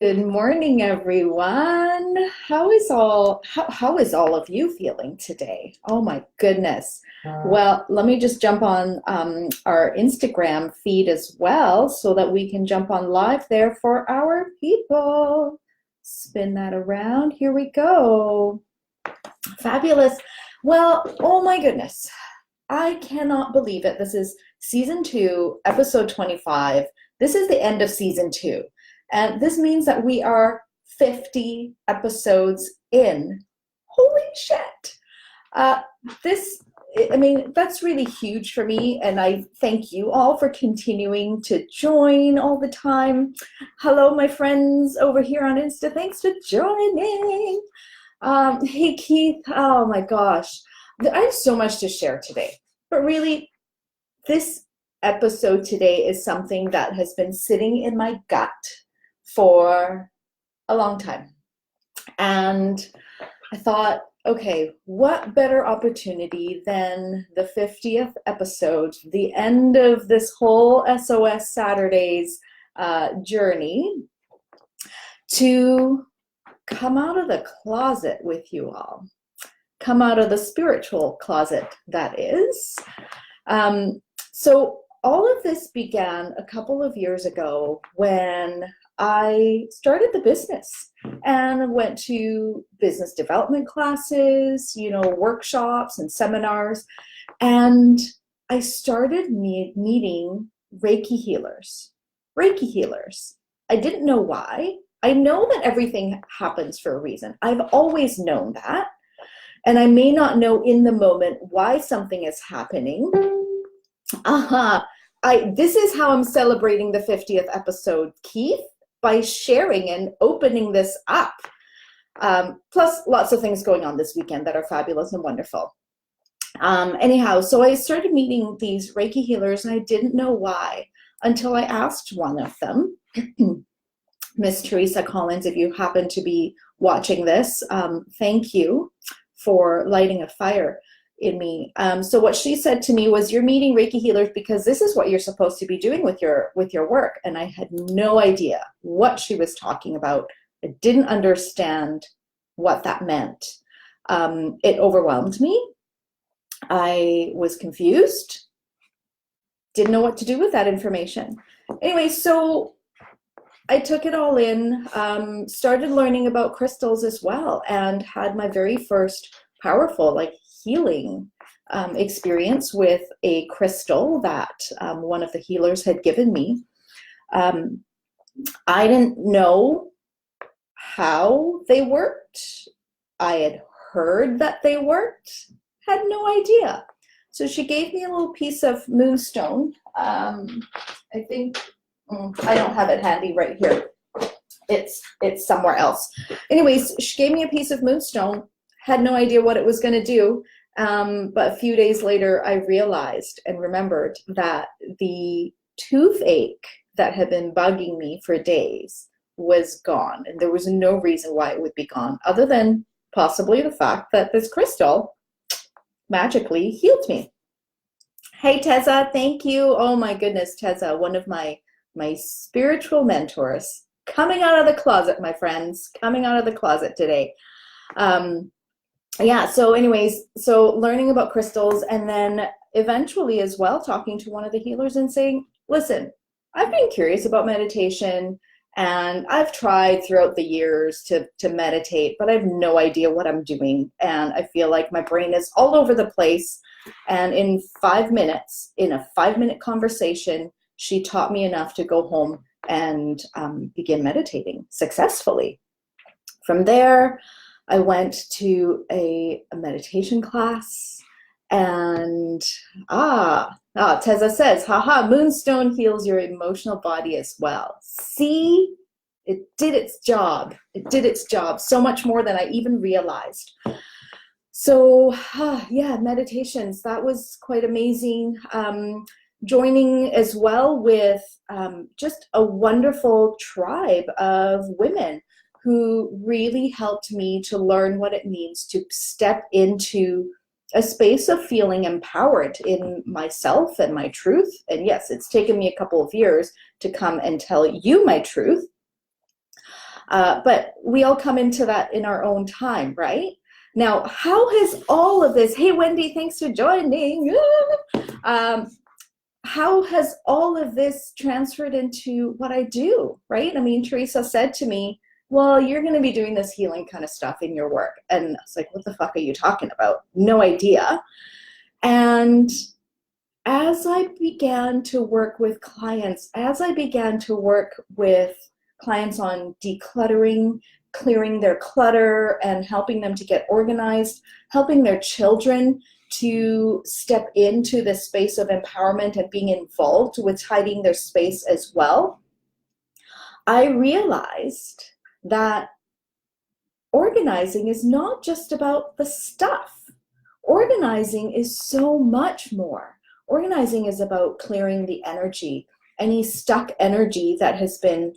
Good morning, everyone. How is all of you feeling today? Oh my goodness. Well, let me just jump on our Instagram feed as well so that we can jump on live there for our people. Spin that around. Here we go. Fabulous. Well, oh my goodness. I cannot believe it. This is season 2, episode 25. This is the end of season 2. And this means that we are 50 episodes in. Holy shit. Uh, that's really huge for me. And I thank you all for continuing to join all the time. Hello, my friends over here on Insta. Thanks for joining. Hey, Keith. Oh my gosh. I have so much to share today. But really, this episode today is something that has been sitting in my gut for a long time. And I thought, okay, what better opportunity than the 50th episode, the end of this whole SOS Saturdays journey, to come out of the closet with you all. Come out of the spiritual closet, that is. So all of this began a couple of years ago when I started the business and went to business development classes, workshops and seminars. And I started meeting Reiki healers. Reiki healers. I didn't know why. I know that everything happens for a reason. I've always known that. And I may not know in the moment why something is happening. This is how I'm celebrating the 50th episode, Keith, by sharing and opening this up. Plus lots of things going on this weekend that are fabulous and wonderful. Anyhow, so I started meeting these Reiki healers and I didn't know why until I asked one of them, Miss Teresa Collins, if you happen to be watching this, thank you for lighting a fire in me. So what she said to me was, you're meeting Reiki healers because this is what you're supposed to be doing with your work. And I had no idea what she was talking about. I didn't understand what that meant. It overwhelmed me. I was confused. Didn't know what to do with that information. Anyway, so I took it all in, started learning about crystals as well, and had my very first powerful, healing experience with a crystal that one of the healers had given me. I didn't know how they worked. I had heard that they worked, had no idea. So she gave me a little piece of moonstone. I think, I don't have it handy right here. It's somewhere else. Anyways, she gave me a piece of moonstone, had no idea what it was going to do. But a few days later, I realized and remembered that the toothache that had been bugging me for days was gone. And there was no reason why it would be gone other than possibly the fact that this crystal magically healed me. Hey, Teza, thank you. Oh my goodness, Teza, one of my spiritual mentors, coming out of the closet, my friends, coming out of the closet today. So anyways, so learning about crystals, and then eventually as well talking to one of the healers and saying, listen, I've been curious about meditation and I've tried throughout the years to meditate, but I have no idea what I'm doing. And I feel like my brain is all over the place. And in 5 minutes, in a 5-minute conversation, she taught me enough to go home and begin meditating successfully. From there, I went to a meditation class, and Teza says, haha, moonstone heals your emotional body as well. See, it did its job. It did its job so much more than I even realized. So meditations, that was quite amazing. Joining as well with just a wonderful tribe of women who really helped me to learn what it means to step into a space of feeling empowered in myself and my truth. And yes, it's taken me a couple of years to come and tell you my truth. But we all come into that in our own time, right? Now, how has all of this, hey, Wendy, thanks for joining. How has all of this transferred into what I do, right? I mean, Teresa said to me, well, you're going to be doing this healing kind of stuff in your work. And I was like, what the fuck are you talking about? No idea. And as I began to work with clients, as I began to work with clients on decluttering, clearing their clutter, and helping them to get organized, helping their children to step into the space of empowerment and being involved with tidying their space as well, I realized that organizing is not just about the stuff. Organizing is so much more. Organizing is about clearing the energy, any stuck energy that has been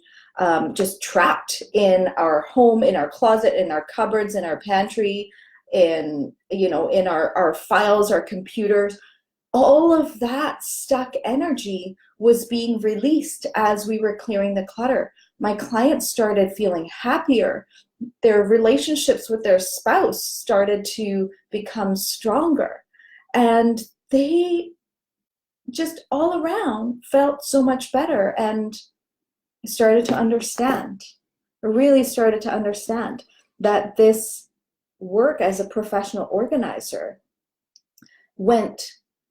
just trapped in our home, in our closet, in our cupboards, in our pantry, in our files, our computers. All of that stuck energy was being released as we were clearing the clutter. My clients started feeling happier. Their relationships with their spouse started to become stronger. And they just all around felt so much better, and started to understand, really started to understand that this work as a professional organizer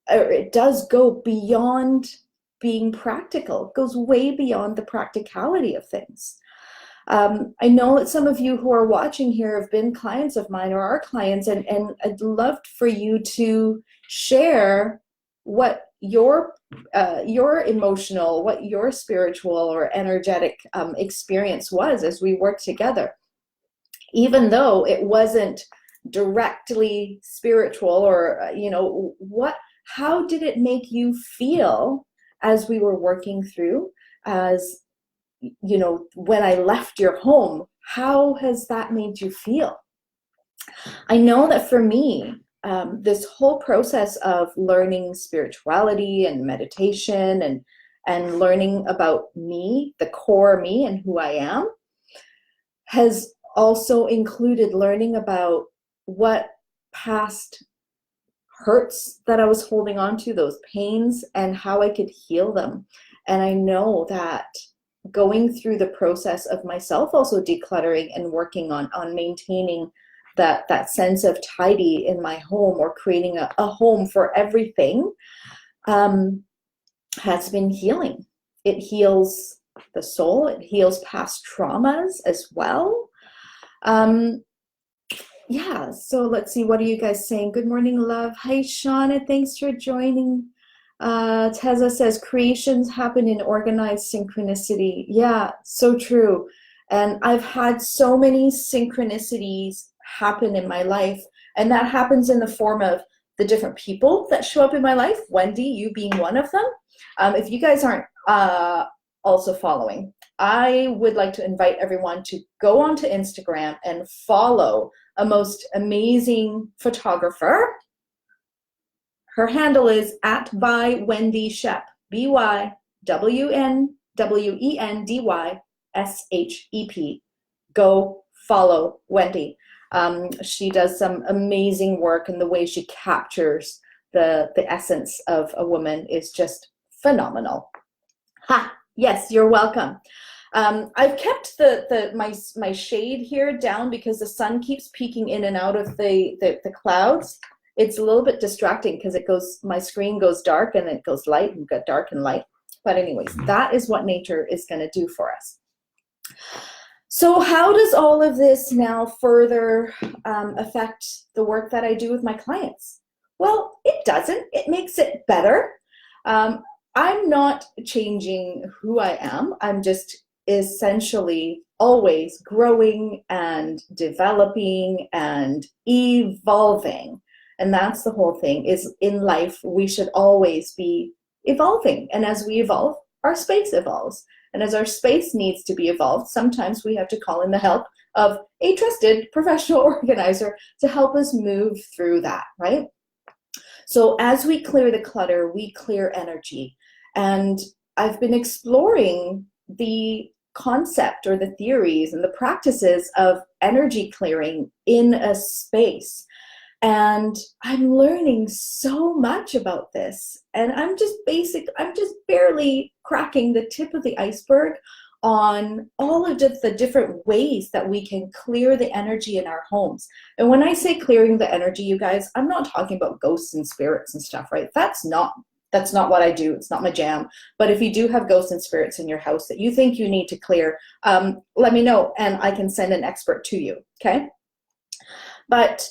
it does go beyond being practical. It goes way beyond the practicality of things. I know that some of you who are watching here have been clients of mine or are clients, and I'd love for you to share what your emotional, what your spiritual or energetic experience was as we worked together. Even though it wasn't directly spiritual, or how did it make you feel as we were working through? As when I left your home, how has that made you feel? I know that for me, this whole process of learning spirituality and meditation and learning about me, the core me and who I am, has also included learning about what past hurts that I was holding on to, those pains, and how I could heal them. And I know that going through the process of myself also decluttering and working on maintaining that sense of tidy in my home, or creating a home for everything, has been healing. It heals the soul. It heals past traumas as well. Yeah, so let's see, what are you guys saying? Good morning, love. Hi, Shauna, thanks for joining. Teza says, creations happen in organized synchronicity. Yeah, so true. And I've had so many synchronicities happen in my life, and that happens in the form of the different people that show up in my life, Wendy, you being one of them. If you guys aren't also following, I would like to invite everyone to go onto Instagram and follow a most amazing photographer. Her handle is @ByWendyShep, ByWendyShep. Go follow Wendy. She does some amazing work, and the way she captures the essence of a woman is just phenomenal. Ha! Yes, you're welcome. I've kept my shade here down because the sun keeps peeking in and out of the clouds. It's a little bit distracting because my screen goes dark and it goes light and got dark and light. But anyways, that is what nature is going to do for us. So how does all of this now further affect the work that I do with my clients? Well, it doesn't. It makes it better. I'm not changing who I am. I'm just essentially always growing and developing and evolving. And that's the whole thing, is in life, we should always be evolving. And as we evolve, our space evolves. And as our space needs to be evolved, sometimes we have to call in the help of a trusted professional organizer to help us move through that, right? So as we clear the clutter, we clear energy. And I've been exploring the concept or the theories and the practices of energy clearing in a space. And I'm learning so much about this. And I'm just barely cracking the tip of the iceberg on all of the different ways that we can clear the energy in our homes. And when I say clearing the energy, you guys, I'm not talking about ghosts and spirits and stuff, right? That's not what I do. It's not my jam. But if you do have ghosts and spirits in your house that you think you need to clear, let me know and I can send an expert to you, okay? But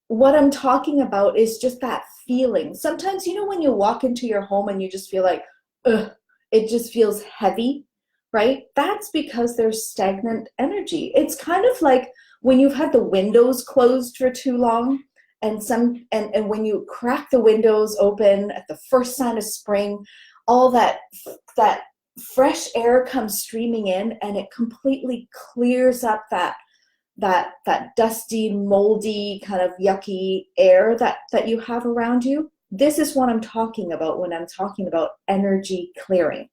what I'm talking about is just that feeling. Sometimes, you know, when you walk into your home and you just feel like, ugh, it just feels heavy, right? That's because there's stagnant energy. It's kind of like when you've had the windows closed for too long, and when you crack the windows open at the first sign of spring, all that fresh air comes streaming in and it completely clears up that dusty, moldy, kind of yucky air that you have around you. This is what I'm talking about when I'm talking about energy clearing.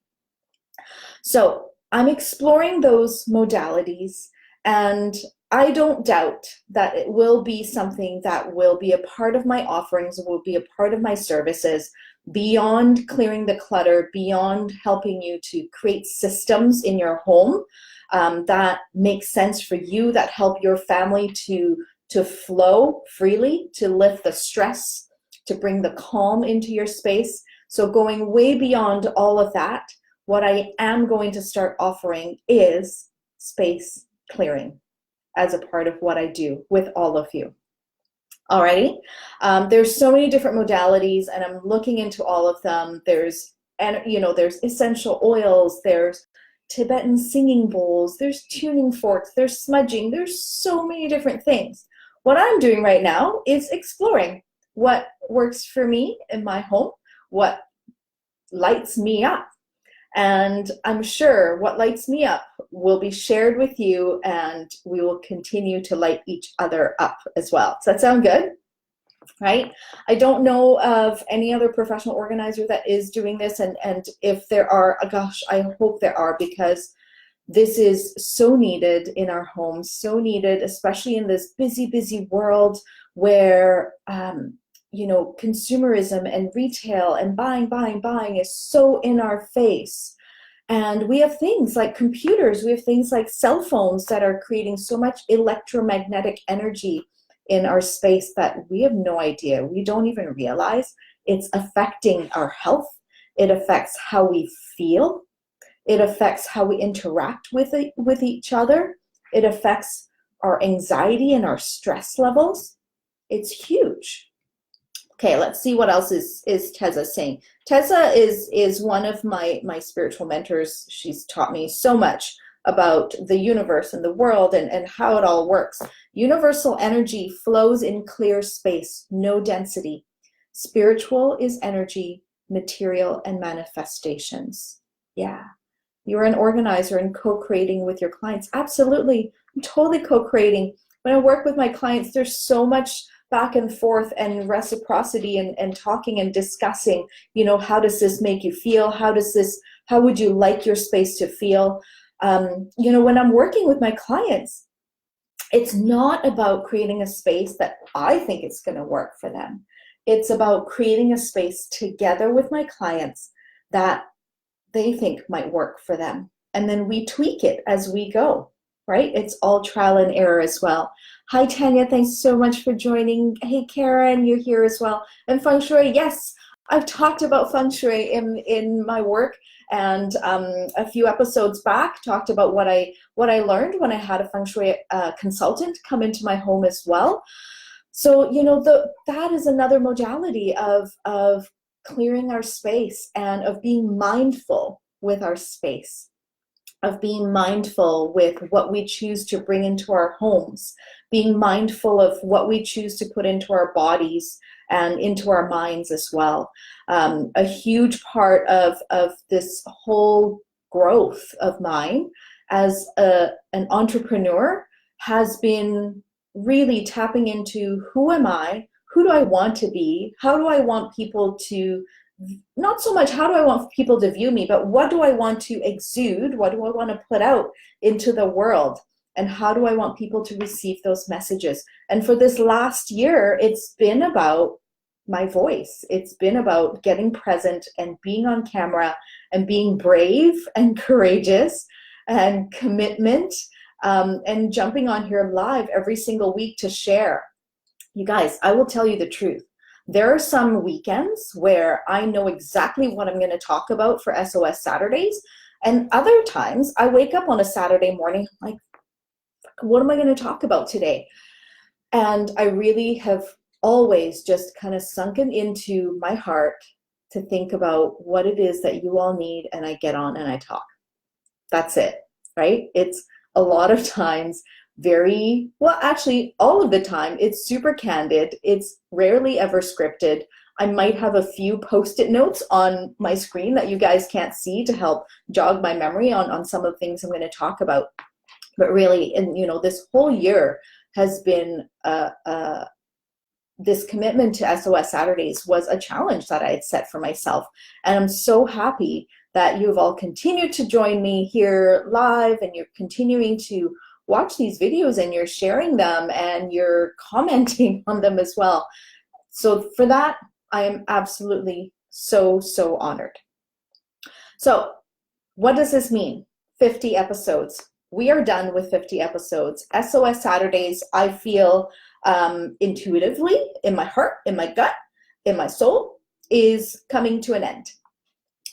So I'm exploring those modalities, and I don't doubt that it will be something that will be a part of my offerings, will be a part of my services, beyond clearing the clutter, beyond helping you to create systems in your home that make sense for you, that help your family to flow freely, to lift the stress, to bring the calm into your space. So going way beyond all of that, what I am going to start offering is space clearing as a part of what I do with all of you. Alrighty, there's so many different modalities, and I'm looking into all of them. There's essential oils, there's Tibetan singing bowls, there's tuning forks, there's smudging, there's so many different things. What I'm doing right now is exploring what works for me in my home, what lights me up. And I'm sure what lights me up will be shared with you, and we will continue to light each other up as well. Does that sound good? Right? I don't know of any other professional organizer that is doing this, and if there are, gosh, I hope there are, because this is so needed in our homes, so needed, especially in this busy world where consumerism and retail and buying is so in our face. And we have things like computers, we have things like cell phones that are creating so much electromagnetic energy in our space that we have no idea. We don't even realize it's affecting our health. It affects how we feel. It affects how we interact with each other. It affects our anxiety and our stress levels. It's huge. Okay, let's see what else is Teza saying. Teza is one of my spiritual mentors. She's taught me so much about the universe and the world and how it all works. Universal energy flows in clear space, no density. Spiritual is energy, material, and manifestations. Yeah. You're an organizer and co-creating with your clients. Absolutely. I'm totally co-creating. When I work with my clients, there's so much back and forth and reciprocity and talking and discussing, how does this make you feel? How would you like your space to feel? When I'm working with my clients, it's not about creating a space that I think it's going to work for them. It's about creating a space together with my clients that they think might work for them. And then we tweak it as we go, right? It's all trial and error as well. Hi, Tanya. Thanks so much for joining. Hey, Karen, you're here as well. And Feng Shui, yes, I've talked about Feng Shui in my work, and a few episodes back talked about what I learned when I had a Feng Shui consultant come into my home as well. So, that is another modality of clearing our space and of being mindful with our space, of being mindful with what we choose to bring into our homes, being mindful of what we choose to put into our bodies and into our minds as well. A huge part of this whole growth of mine as an entrepreneur has been really tapping into who am I, who do I want to be, how do I want people to not so much how do I want people to view me, but what do I want to exude? What do I want to put out into the world? And how do I want people to receive those messages? And for this last year, it's been about my voice. It's been about getting present and being on camera and being brave and courageous and commitment, and jumping on here live every single week to share. You guys, I will tell you the truth. There are some weekends where I know exactly what I'm going to talk about for SOS Saturdays. And other times I wake up on a Saturday morning, like, what am I going to talk about today? And I really have always just kind of sunken into my heart to think about what it is that you all need, and I get on and I talk. That's it, right? It's a lot of times very, well, actually all of the time, it's super candid. It's rarely ever scripted. I might have a few post-it notes on my screen that you guys can't see to help jog my memory on some of the things I'm going to talk about. But really, and this whole year has been this commitment to SOS Saturdays was a challenge that I had set for myself. And I'm so happy that you've all continued to join me here live, and you're continuing to watch these videos, and you're sharing them, and you're commenting on them as well. So for that, I am absolutely so honored. So what does this mean? 50 episodes. We are done with 50 episodes. SOS Saturdays, I feel intuitively, in my heart, in my gut, in my soul, is coming to an end.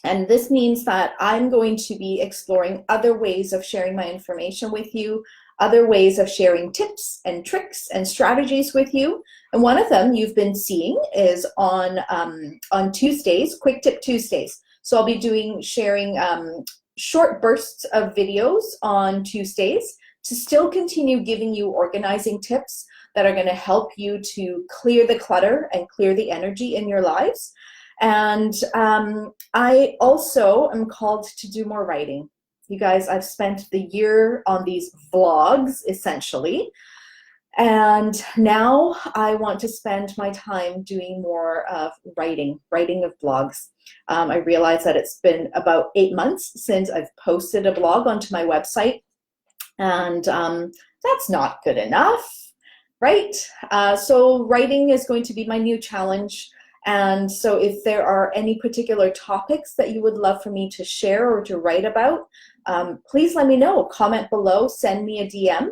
And this means that I'm going to be exploring other ways of sharing my information with you, other ways of sharing tips and tricks and strategies with you. And one of them you've been seeing is on Tuesdays, Quick Tip Tuesdays. So I'll be sharing short bursts of videos on Tuesdays to still continue giving you organizing tips that are going to help you to clear the clutter and clear the energy in your lives. And I also am called to do more writing. You guys, I've spent the year on these vlogs, essentially. And now I want to spend my time doing more of writing of blogs. I realize that it's been about 8 months since I've posted a blog onto my website. And that's not good enough, right? So writing is going to be my new challenge. And so if there are any particular topics that you would love for me to share or to write about, please let me know. Comment below, send me a DM.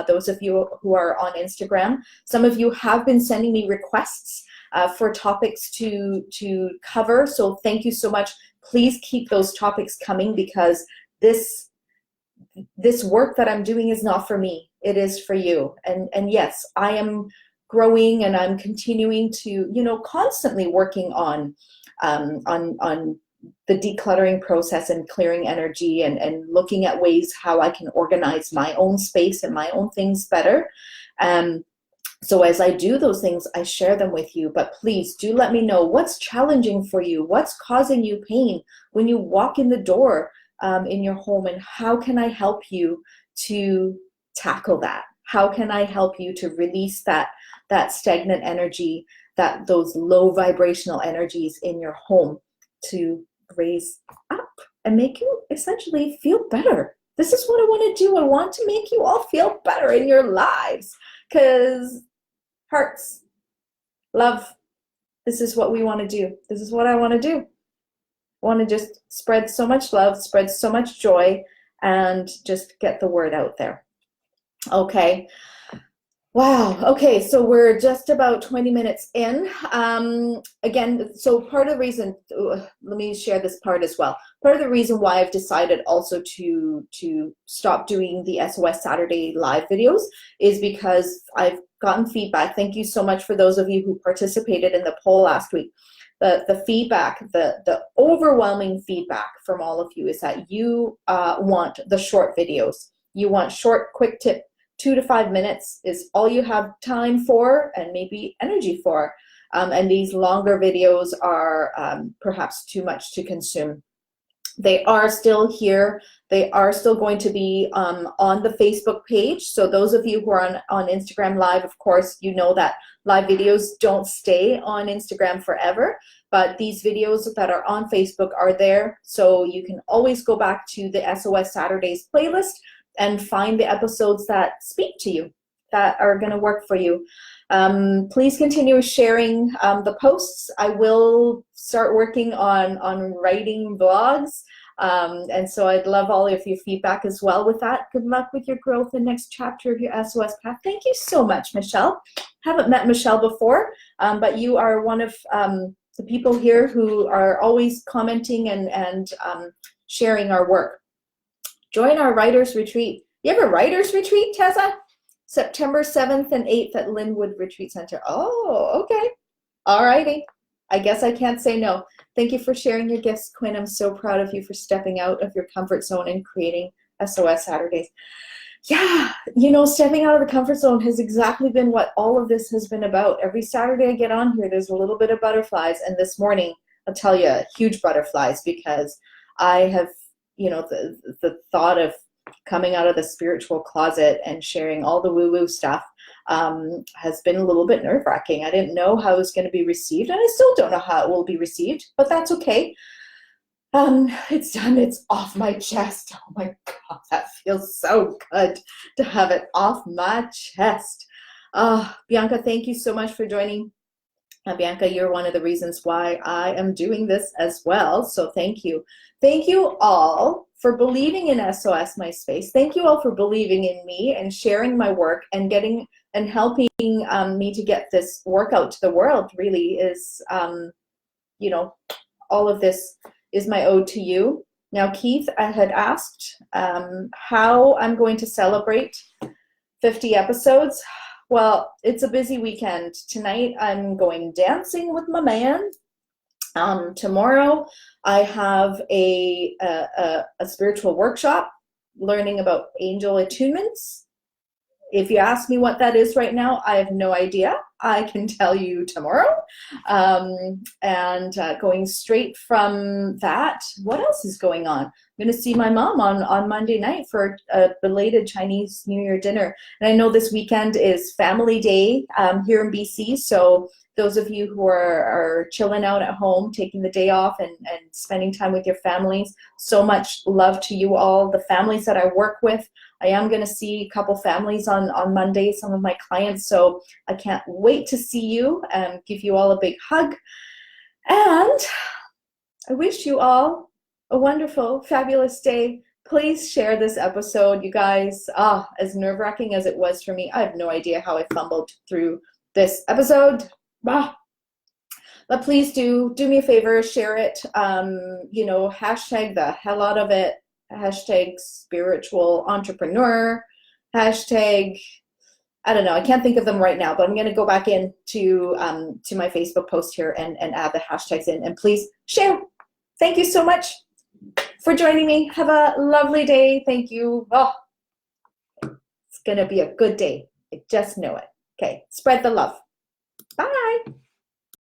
Those of you who are on Instagram, some of you have been sending me requests for topics to cover. So thank you so much. Please keep those topics coming, because this work that I'm doing is not for me. It is for you. And yes, I am growing, and I'm continuing to, constantly working on the decluttering process and clearing energy, and looking at ways how I can organize my own space and my own things better. So as I do those things, I share them with you. But please do let me know what's challenging for you, what's causing you pain when you walk in the door in your home, and how can I help you to tackle that? How can I help you to release that stagnant energy, those low vibrational energies in your home, to raise up and make you essentially feel better? This is what I want to do. I want to make you all feel better in your lives, because hearts, love, this is what we want to do. This is what I want to do. I want to just spread so much love, spread so much joy, and just get the word out there. Okay. Wow. Okay. So we're just about 20 minutes in. Again, so part of the reason, let me share this part as well. Part of the reason why I've decided also to stop doing the SOS Saturday live videos is because I've gotten feedback. Thank you so much for those of you who participated in the poll last week. The feedback, the overwhelming feedback from all of you is that you want the short videos. You want short, quick tip. 2 to 5 minutes is all you have time for, and maybe energy for. And these longer videos are perhaps too much to consume. They are still here. They are still going to be on the Facebook page. So those of you who are on Instagram Live, of course, you know that live videos don't stay on Instagram forever. But these videos that are on Facebook are there. So you can always go back to the SOS Saturdays playlist and find the episodes that speak to you, that are going to work for you. Please continue sharing the posts. I will start working on writing blogs. And so I'd love all of your feedback as well with that. Good luck with your growth and next chapter of your SOS path. Thank you so much, Michelle. Haven't met Michelle before, but you are one of the people here who are always commenting and sharing our work. Join our writers retreat. You have a writers retreat, Tessa? September 7th and 8th at Linwood Retreat Center. Oh, okay. All righty. I guess I can't say no. Thank you for sharing your gifts, Quinn. I'm so proud of you for stepping out of your comfort zone and creating SOS Saturdays. Yeah, you know, stepping out of the comfort zone has exactly been what all of this has been about. Every Saturday I get on here, there's a little bit of butterflies. And this morning, I'll tell you, huge butterflies, because I have, you know, the thought of coming out of the spiritual closet and sharing all the woo-woo stuff has been a little bit nerve-wracking. I didn't know how it was going to be received, and I still don't know how it will be received, but that's okay. It's done. It's off my chest. Oh my God, that feels so good to have it off my chest. Bianca, thank you so much for joining. Bianca, you're one of the reasons why I am doing this as well. So thank you. Thank you all for believing in SOS My Space. Thank you all for believing in me and sharing my work and getting and helping me to get this work out to the world. Really is, you know, all of this is my ode to you. Now, Keith, I had asked how I'm going to celebrate 50 episodes. Well, it's a busy weekend. Tonight, I'm going dancing with my man. Tomorrow, I have a spiritual workshop learning about angel attunements. If you ask me what that is right now, I have no idea. I can tell you tomorrow. Going straight from that, what else is going on? I'm going to see my mom on Monday night for a belated Chinese New Year dinner. And I know this weekend is Family Day here in BC, so those of you who are chilling out at home, taking the day off and spending time with your families, so much love to you all. The families that I work with, I am going to see a couple families on Monday, some of my clients, so I can't wait to see you and give you all a big hug. And I wish you all a wonderful, fabulous day. Please share this episode, you guys. As nerve-wracking as it was for me, I have no idea how I fumbled through this episode. But please do me a favor, share it, you know, hashtag the hell out of it, hashtag spiritual entrepreneur, hashtag, I don't know, I can't think of them right now, but I'm going to go back in to my Facebook post here and add the hashtags in, and please share. Thank you so much for joining me. Have a lovely day. Thank you. It's going to be a good day. I just know it. Okay, spread the love. Bye.